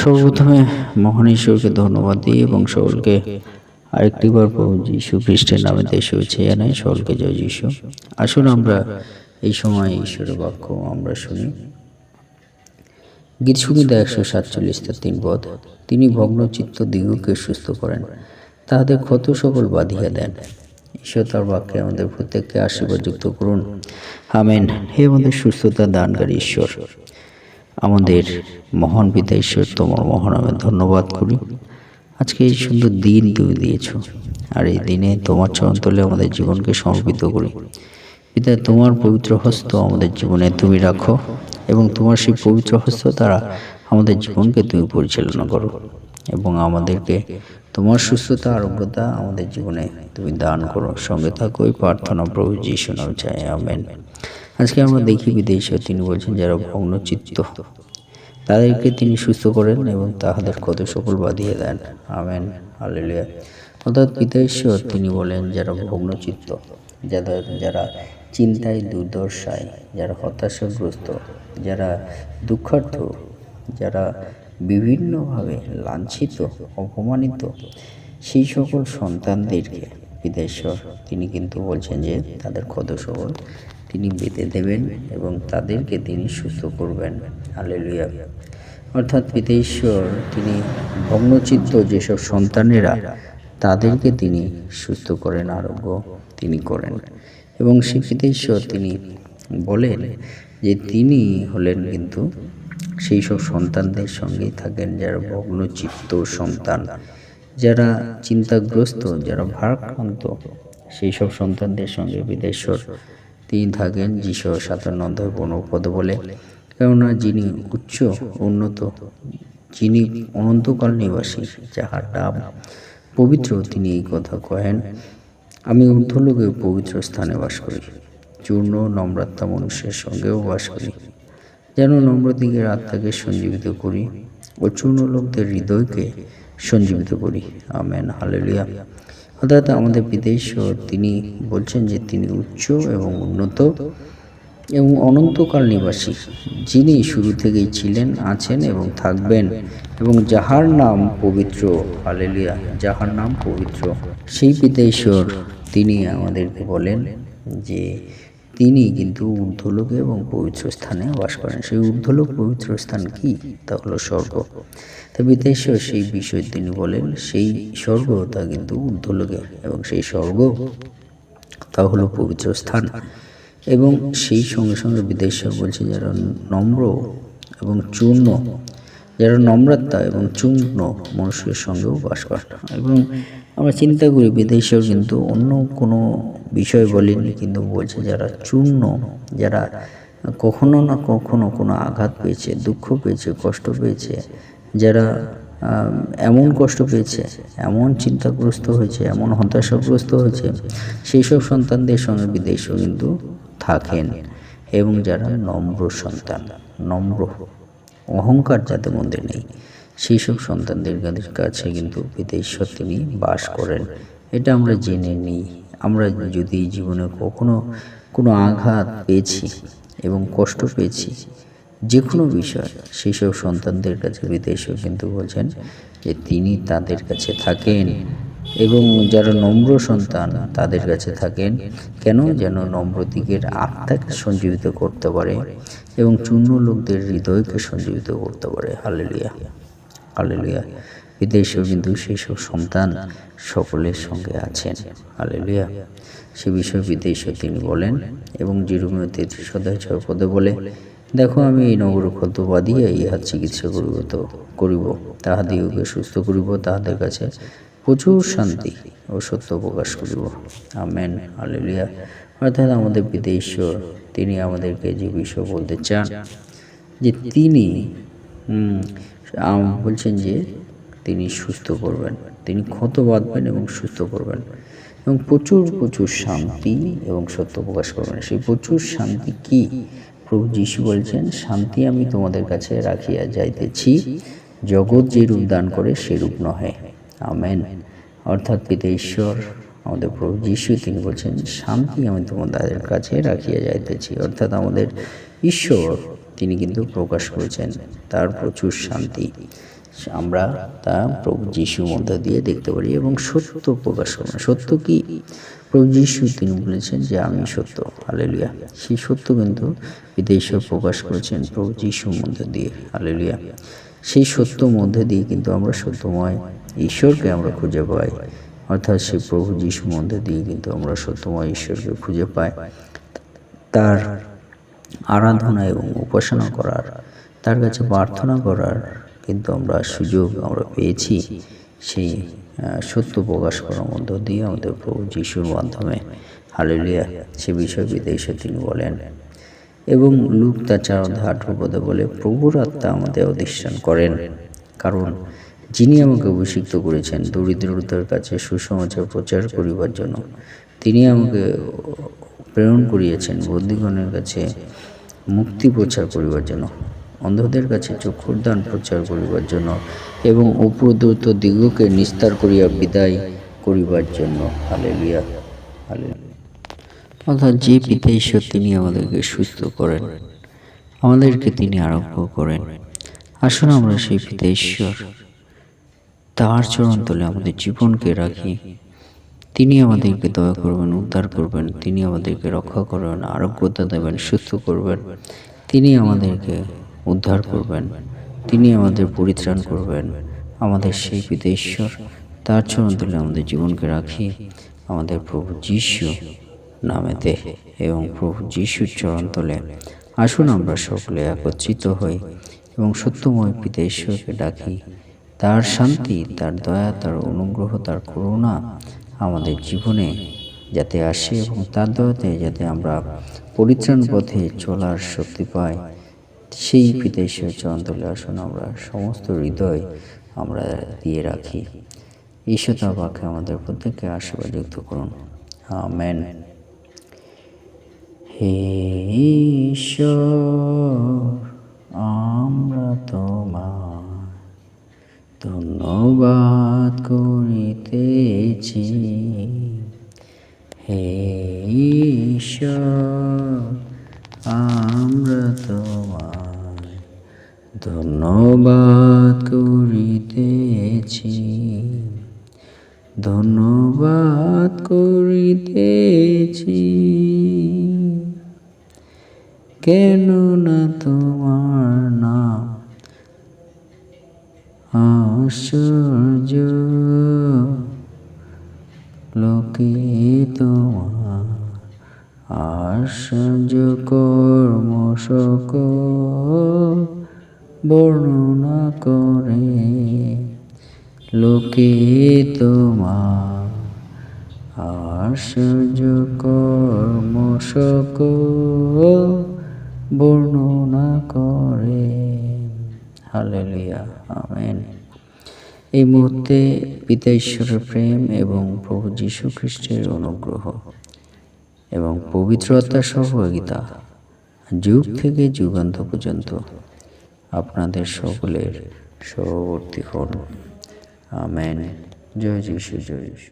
সর্বপ্রথমে মহান ঈশ্বরকে ধন্যবাদ দিই এবং সকলকে আরেকটিবার প্রভু যীশু খ্রিস্টের নামে দেশে হচ্ছে জানাই সকলকে জয় যীশু। আসুন আমরা এই সময় ঈশ্বরের বাক্য আমরা শুনি। গীতসংহিতা 147 পদ। তিনি ভগ্নচিত্ত দিগকে সুস্থ করেন, তাহাদের ক্ষত সকল বাঁধিয়া দেন। ঈশ্বর তার বাক্যে আমাদের প্রত্যেককে আশীর্বাদ যুক্ত করুন, আমেন। হে আমাদের সুস্থতা দানকারী ঈশ্বর, আমাদের মহান পিতা ঈশ্বর, তোমার মহানামে ধন্যবাদ করি। আজকে এই সুন্দর দিন তুমি দিয়েছ, আর এই দিনে তোমার চরণতলে আমাদের জীবনকে সমর্পিত করি। পিতা, তোমার পবিত্র হস্ত আমাদের জীবনে তুমি রাখো এবং তোমার সেই পবিত্র হস্ত দ্বারা আমাদের জীবনকে তুমি পরিচালনা করো এবং আমাদেরকে তোমার সুস্থতা আরোগ্যতা আমাদের জীবনে তুমি দান করো। সঙ্গে থাকো এই প্রার্থনা প্রভু যীশু নামে চাই, আমেন। আজকে আমরা দেখি বিদেশে তিনি বলছেন যারা ভগ্নচিত্ত তাদেরকে তিনি সুস্থ করেন এবং তাহাদের ক্ষত সকল বাঁধিয়ে দেন, আমেন, হালেলুয়া। অর্থাৎ পিতা ঈশ্বর তিনি বলেন যারা ভগ্নচিত্ত, যারা চিন্তায় দুর্দশায়, যারা হতাশাগ্রস্ত, যারা দুঃখার্থ, যারা বিভিন্নভাবে লাঞ্ছিত অপমানিত, সেই সকল সন্তানদেরকে পিতা ঈশ্বর তিনি কিন্তু বলছেন যে তাদের ক্ষত সকল তিনি বেঁধে দেবেন এবং তাদেরকে তিনি সুস্থ করবেন, হালেলুয়া। অর্থাৎ পিতা ঈশ্বর তিনি ভগ্নচিত্ত যেসব সন্তানেরা তাদেরকে তিনি সুস্থ করেন, আরোগ্য তিনি করেন। এবং সেই পিতা ঈশ্বর তিনি বলেন যে তিনি হলেন কিন্তু সেই সব সন্তানদের সঙ্গেই থাকেন যারা ভগ্নচিত্ত সন্তান, যারা চিন্তাগ্রস্ত, যারা ভারাক্রান্ত, সেই সব সন্তানদের সঙ্গে পিতা ঈশ্বর তিনি থাকেন। যিশু 57 বলে, কেননা যিনি উচ্চ উন্নত, যিনি অনন্তকাল নিবাসী, যাহার নাম পবিত্র, তিনি এই কথা কহেন, আমি ঊর্ধ্বলোকে পবিত্র স্থানে বাস করি, চূর্ণ নম্রাত্মা মনুষ্যের সঙ্গেও বাস করি, যেন নম্রদিগের আত্মাকে সঞ্জীবিত করি ও চূর্ণ লোকদের হৃদয়কে সঞ্জীবিত করি, আমেন, হালেলুয়া। অর্থাৎ আমাদের পিতা ঈশ্বর তিনি বলছেন যে তিনি উচ্চ এবং উন্নত এবং অনন্তকাল নিবাসী, যিনি শুরু থেকেই ছিলেন, আছেন এবং থাকবেন, এবং যাহার নাম পবিত্র, হালেলুয়া, যাহার নাম পবিত্র। সেই পিতা ঈশ্বর তিনি আমাদেরকে বলেন যে তিনি কিন্তু ঊর্ধ্বলোকে এবং পবিত্র স্থানে বাস করেন। সেই ঊর্ধ্বলোক পবিত্র স্থান কি? তা হলো স্বর্গ। তা পিতা ঈশ্বর সেই বিষয় তিনি বলেন সেই স্বর্গ তা কিন্তু ঊর্ধ্বলোকে, এবং সেই স্বর্গ তা হলো পবিত্র স্থান। এবং সেই সঙ্গে সঙ্গে পিতা ঈশ্বর বলছে যারা নম্র এবং চূর্ণ, যারা নম্রতা এবং চূর্ণ মনুষ্যের সঙ্গেও বাস করে। এবং আমরা চিন্তা করি পিতা ঈশ্বর কিন্তু অন্য কোনো বিষয় বলেনি, কিন্তু বলছে যারা চূর্ণ, যারা কখনো না কখনো কোনো আঘাত পেয়েছে, দুঃখ পেয়েছে, কষ্ট পেয়েছে, যারা এমন কষ্ট পেয়েছে, এমন চিন্তাগ্রস্ত হয়েছে, এমন হতাশাগ্রস্ত হয়েছে, সেই সব সন্তানদের সঙ্গে পিতা ঈশ্বর কিন্তু থাকেন। এবং যারা নম্র সন্তান, নম্র, অহংকার যাদের মধ্যে নেই, সেই সব সন্তানদের কাছে কিন্তু পিতা ঈশ্বর তিনি বাস করেন। এটা আমরা জেনে নিই। আমরা যদি জীবনে কখনো কোনো আঘাত পেয়েছি এবং কষ্ট পেয়েছি, যে কোনো বিষয়, সেই সব সন্তানদের কাছে পিতা ঈশ্বর কিন্তু বলছেন যে তিনি তাদের কাছে থাকেন। এবং যারা নম্র সন্তান তাদের কাছে থাকেন, কেন? যেন নম্রদিগের আত্মাকে সঞ্জীবিত করতে পারে এবং চূর্ণ লোকদের হৃদয়কে সঞ্জীবিত করতে পারে, হালেলুয়া, হালেলুয়া। পিতা ঈশ্বর কিন্তু সেই সব সন্তান সকলের সঙ্গে আছেন, হালেলুয়া। সে বিষয়ে পিতা ঈশ্বর তিনি বলেন। এবং যেরূপে 33 বলে, দেখো আমি এই নগর ক্ষত বাঁধিয়া ইহার চিকিৎসা করিব, তাহাদিগকে সুস্থ করিব, তাহাদের কাছে প্রচুর শান্তি ও সত্য প্রকাশ করিব, আমেন, হালেলুয়া। অর্থাৎ আমাদের পিতা ঈশ্বর তিনি আমাদেরকে যে বিষয় বলতে চান যে তিনি বলছেন যে তিনি সুস্থ করবেন, তিনি ক্ষত বাঁধবেন এবং সুস্থ করবেন, এবং প্রচুর প্রচুর শান্তি এবং সত্য প্রকাশ করবেন। সেই প্রচুর শান্তি কি? প্রভু যীশু বলছেন, শান্তি আমি তোমাদের কাছে রাখিয়া যাইতেছি, জগৎ যে রূপ দান করে সেরূপ নহে, আমেন। অর্থাৎ পিতা ঈশ্বর আমাদের প্রভু যীশু তিনি বলছেন শান্তি আমি তোমাদের কাছে রাখিয়া যাইতেছি। অর্থাৎ আমাদের ঈশ্বর তিনি কিন্তু প্রকাশ করেছেন তার প্রচুর শান্তি, আমরা তা প্রভু যিশুর মধ্যে দিয়ে দেখতে পারি এবং সত্য প্রকাশ করেন। সত্য কি? প্রভু যিশু তিনি বলেছেন যে আমি সত্য। হালেলুয়া। সেই সত্য কিন্তু পিতা ঈশ্বর প্রকাশ করেছেন প্রভু যিশুর মধ্যে দিয়ে। হালেলুয়া। সেই সত্য মধ্যে দিয়ে কিন্তু আমরা সত্যময় ঈশ্বরকে আমরা খুঁজে পাই, অর্থাৎ সেই প্রভু যিশুর মধ্যে দিয়ে কিন্তু আমরা সত্যময় ঈশ্বরকে খুঁজে পাই। তার আরাধনা এবং উপাসনা করার, তার কাছে প্রার্থনা করার কিন্তু আমরা সুযোগ আমরা পেয়েছি সেই সত্য প্রকাশ করার মধ্য দিয়ে আমাদের প্রভু যিশুর মাধ্যমে। হালেলুয়া। সে বিষয়ে পিতা ঈশ্বর তিনি বলেন এবং লূক তার 4:18 পদে বলে, প্রভুর আত্মা আমাদের অধিষ্ঠান করেন, কারণ যিনি আমাকে অভিষিক্ত করেছেন দরিদ্রদের কাছে সুসমাচার প্রচার করিবার জন্য। তিনি আমাকে প্রেরণ করিয়েছেন বন্দীগণের কাছে মুক্তি প্রচার করিবার জন্য, অন্ধদের কাছে চক্ষুর দান প্রচার করিবার জন্য এবং উপদ্রুত দিগকে নিস্তার করিয়া বিদায় করিবার জন্য। হালেলুয়া। হালেলুয়া। অর্থাৎ যে পিতা ঈশ্বর তিনি আমাদেরকে সুস্থ করেন, আমাদেরকে তিনি আরোগ্য করেন। আসুন আমরা সেই পিতা ঈশ্বর তার চরণ তলে আমাদের জীবনকে রাখি। তিনি আমাদেরকে দয়া করবেন, উদ্ধার করবেন, তিনি আমাদেরকে রক্ষা করবেন, আরোগ্যতা দেবেন, সুস্থ করবেন, তিনি আমাদেরকে উদ্ধার করবেন, তিনি আমাদের পরিত্রাণ করবেন। আমাদের সেই পিতা ঈশ্বর তার চরণ তলে আমাদের জীবনকে রাখি আমাদের প্রভু যিশু নামেতে এবং প্রভু যিশুর চরণ তলে আসুন আমরা সকলে একত্রিত হই এবং সত্যময় পিতা ঈশ্বরকে ডাকি। তার শান্তি, তার দয়া, তার অনুগ্রহ, তার করুণা আমাদের জীবনে যাতে আসে এবং তার দয়াতে যাতে আমরা পরিত্রাণ পথে চলার শক্তি পাই, সেই পিতা ঈশ্বরের চরণ তলে আসুন আমরা সমস্ত হৃদয় আমরা দিয়ে রাখি। ঈশ্বর তার বাক্যে আমাদের প্রত্যেককে আশীর্বাদযুক্ত করুন। আমেন। হে ঈশ্বর, আমরা তোমার ধন্যবাদ করিতেছি। হে ঈশ্বর, আমরা তোমার ধন্যবাদ করিতেছি, ধন্যবাদ করিতেছি। কেননা তোমার নাম আশ্চর্য, লোকে তোমার আশ্চর্য কর্ম সকল বর্ণনা করে। লোকে তোমার আশ্চর্য কর্ম সকল বর্ণনা করে। হালেলুয়া। আমেন। এই মুহূর্তে পিতা ঈশ্বরের প্রেম এবং প্রভু যীশু খ্রিস্টের অনুগ্রহ এবং পবিত্র আত্মার সহযোগিতা যুগ থেকে যুগান্ত পর্যন্ত আপনাদের সকলের সহবর্তী হন। আমেন। জয় যীশু, জয় যীশু।